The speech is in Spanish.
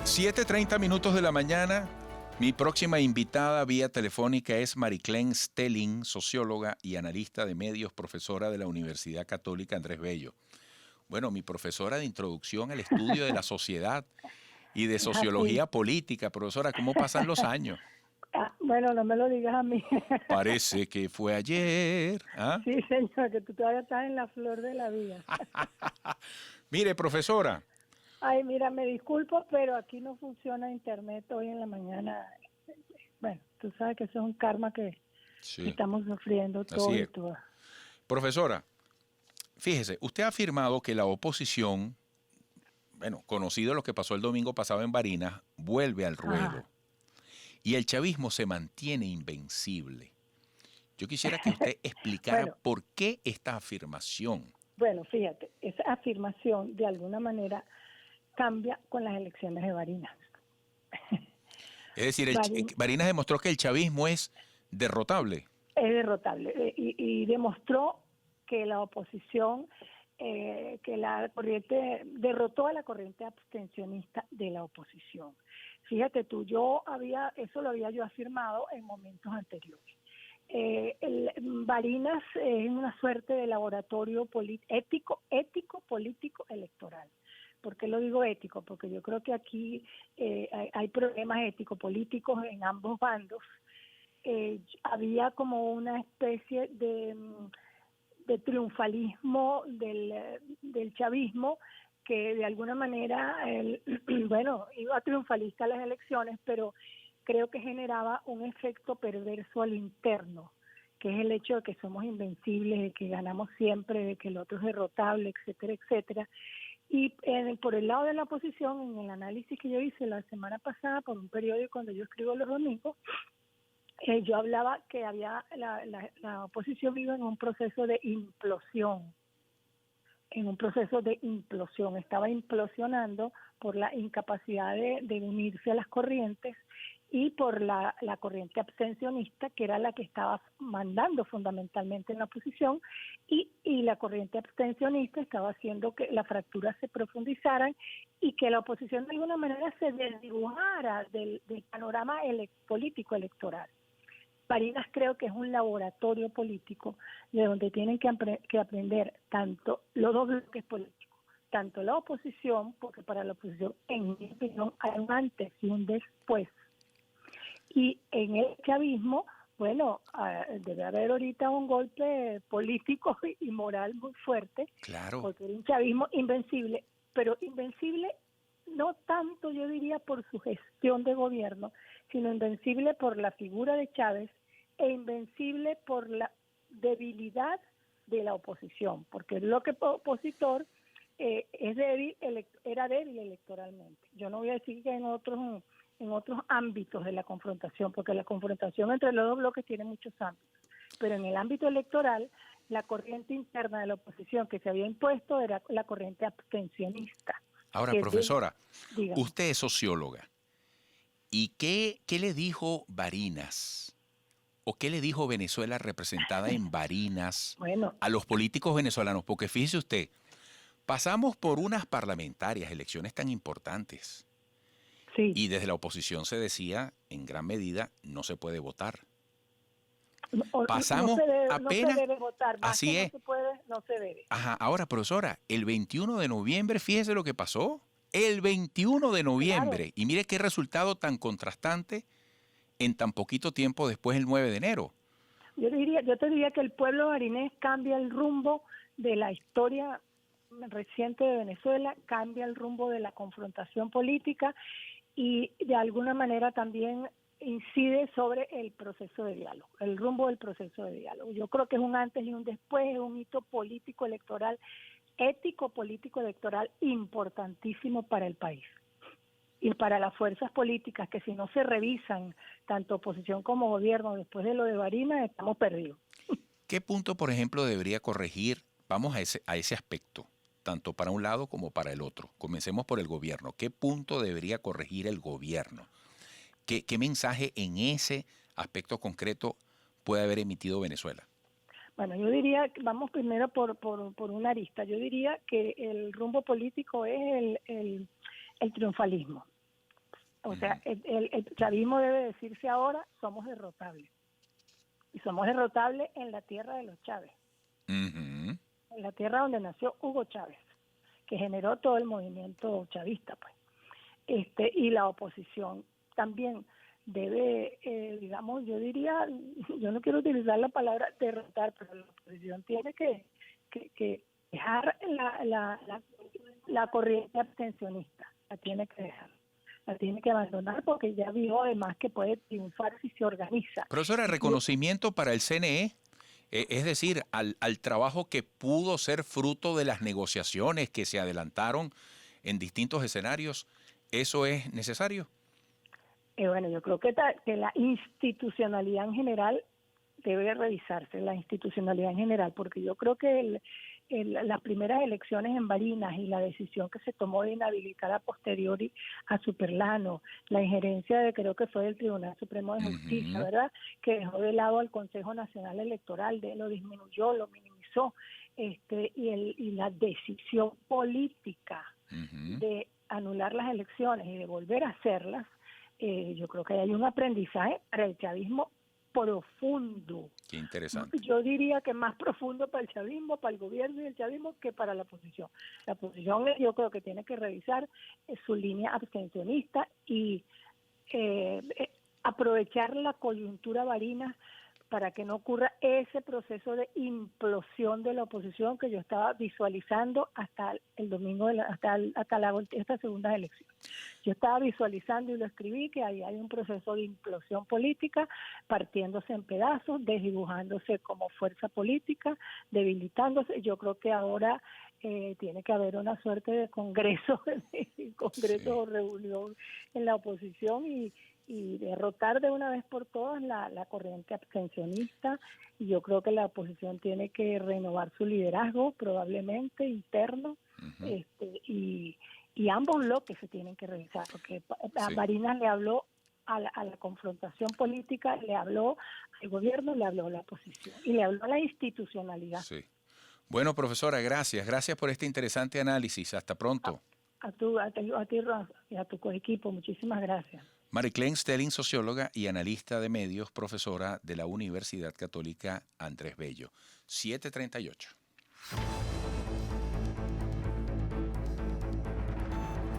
7:30 de la mañana. Mi próxima invitada vía telefónica es Mariclén Stelling, socióloga y analista de medios, profesora de la Universidad Católica Andrés Bello. Bueno, mi profesora de introducción al estudio de la sociedad y de sociología política. Profesora, ¿cómo pasan los años? Bueno, no me lo digas a mí. Parece que fue ayer. ¿Ah? Sí, señor, que tú todavía estás en la flor de la vida. Mire, profesora. Ay, mira, me disculpo, pero aquí no funciona internet hoy en la mañana. Bueno, tú sabes que eso es un karma que estamos sufriendo todos y todas. Profesora, fíjese, usted ha afirmado que la oposición, bueno, conocido lo que pasó el domingo pasado en Barinas, vuelve al ruedo. Ajá. Y el chavismo se mantiene invencible. Yo quisiera que usted explicara por qué esta afirmación. Bueno, fíjate, esa afirmación de alguna manera cambia con las elecciones de Barinas. Es decir, Barinas demostró que el chavismo es derrotable. Es derrotable y demostró que la oposición, que la corriente, derrotó a la corriente abstencionista de la oposición. Fíjate tú, eso lo había yo afirmado en momentos anteriores. Barinas es una suerte de laboratorio ético, político, electoral. ¿Por qué lo digo ético? Porque yo creo que aquí hay problemas ético-políticos en ambos bandos. Había como una especie de triunfalismo del chavismo que de alguna manera, iba triunfalista a las elecciones, pero creo que generaba un efecto perverso al interno, que es el hecho de que somos invencibles, de que ganamos siempre, de que el otro es derrotable, etcétera, etcétera. Y por el lado de la oposición, en el análisis que yo hice la semana pasada por un periódico donde yo escribo los domingos, yo hablaba que había la oposición vive en un proceso de implosión, estaba implosionando por la incapacidad de unirse a las corrientes y por la corriente abstencionista, que era la que estaba mandando fundamentalmente en la oposición, y la corriente abstencionista estaba haciendo que las fracturas se profundizaran y que la oposición de alguna manera se desdibujara del panorama político electoral. Barinas creo que es un laboratorio político de donde tienen que aprender tanto los dos bloques políticos, tanto la oposición, porque para la oposición, en mi opinión, hay un antes y un después. Y en el chavismo, debe haber ahorita un golpe político y moral muy fuerte, claro, porque era un chavismo invencible, pero invencible no tanto, yo diría, por su gestión de gobierno, sino invencible por la figura de Chávez e invencible por la debilidad de la oposición, porque el bloque opositor era débil electoralmente. Yo no voy a decir que en otros ámbitos de la confrontación, porque la confrontación entre los dos bloques tiene muchos ámbitos, pero en el ámbito electoral, la corriente interna de la oposición que se había impuesto era la corriente abstencionista. Ahora, profesora, usted es socióloga, ¿y qué le dijo Barinas? ¿O qué le dijo Venezuela representada en Barinas a los políticos venezolanos? Porque fíjese usted, pasamos por unas parlamentarias, elecciones tan importantes. Sí. Y desde la oposición se decía, en gran medida, no se puede votar. Pasamos apenas... No se debe votar. Así es. No se puede, no se debe. Ajá, ahora, profesora, el 21 de noviembre, fíjese lo que pasó. El 21 de noviembre. Claro. Y mire qué resultado tan contrastante en tan poquito tiempo después del 9 de enero. Yo te diría que el pueblo barinés cambia el rumbo de la historia reciente de Venezuela, cambia el rumbo de la confrontación política y de alguna manera también incide sobre el proceso de diálogo, el rumbo del proceso de diálogo. Yo creo que es un antes y un después, es un hito político electoral, ético político electoral importantísimo para el país. Y para las fuerzas políticas, que si no se revisan, tanto oposición como gobierno, después de lo de Barinas, estamos perdidos. ¿Qué punto, por ejemplo, debería corregir? Vamos a ese aspecto, tanto para un lado como para el otro. Comencemos por el gobierno. ¿Qué punto debería corregir el gobierno? ¿Qué mensaje en ese aspecto concreto puede haber emitido Venezuela? Bueno, yo diría, vamos primero por una arista. Yo diría que el rumbo político es el triunfalismo. O sea, el chavismo debe decirse ahora, somos derrotables. Y somos derrotables en la tierra de los Chávez. En la tierra donde nació Hugo Chávez, que generó todo el movimiento chavista, pues. Y la oposición también debe, digamos, yo diría, yo no quiero utilizar la palabra derrotar, pero la oposición tiene que dejar la corriente abstencionista, la tiene que dejar, la tiene que abandonar porque ya vio además que puede triunfar si se organiza. Profesora, reconocimiento para el CNE, es decir, al trabajo que pudo ser fruto de las negociaciones que se adelantaron en distintos escenarios, ¿eso es necesario? Bueno, yo creo que la institucionalidad en general debe revisarse, la institucionalidad en general, porque yo creo que las primeras elecciones en Barinas y la decisión que se tomó de inhabilitar a posteriori a Superlano, la injerencia creo que fue del Tribunal Supremo de Justicia, ¿verdad?, que dejó de lado al Consejo Nacional Electoral, lo disminuyó, lo minimizó, y la decisión política de anular las elecciones y de volver a hacerlas, yo creo que hay un aprendizaje para el chavismo profundo. Qué interesante. Yo diría que más profundo para el chavismo, para el gobierno y el chavismo que para la oposición. La oposición yo creo que tiene que revisar su línea abstencionista y aprovechar la coyuntura Barinas para que no ocurra ese proceso de implosión de la oposición que yo estaba visualizando hasta el domingo, hasta estas segundas elecciones. Yo estaba visualizando y lo escribí que ahí hay un proceso de implosión política, partiéndose en pedazos, desdibujándose como fuerza política, debilitándose. Yo creo que ahora tiene que haber una suerte de congreso o reunión en la oposición y derrotar de una vez por todas la corriente abstencionista, y yo creo que la oposición tiene que renovar su liderazgo probablemente interno, y ambos bloques se tienen que revisar, porque Barinas le habló a la confrontación política, le habló al gobierno, le habló a la oposición y le habló a la institucionalidad. Sí. Bueno, profesora, gracias por este interesante análisis. Hasta pronto. A ti, Rafa, y a tu coequipo, muchísimas gracias. Mariclén Stelling, socióloga y analista de medios, profesora de la Universidad Católica Andrés Bello. 7:38.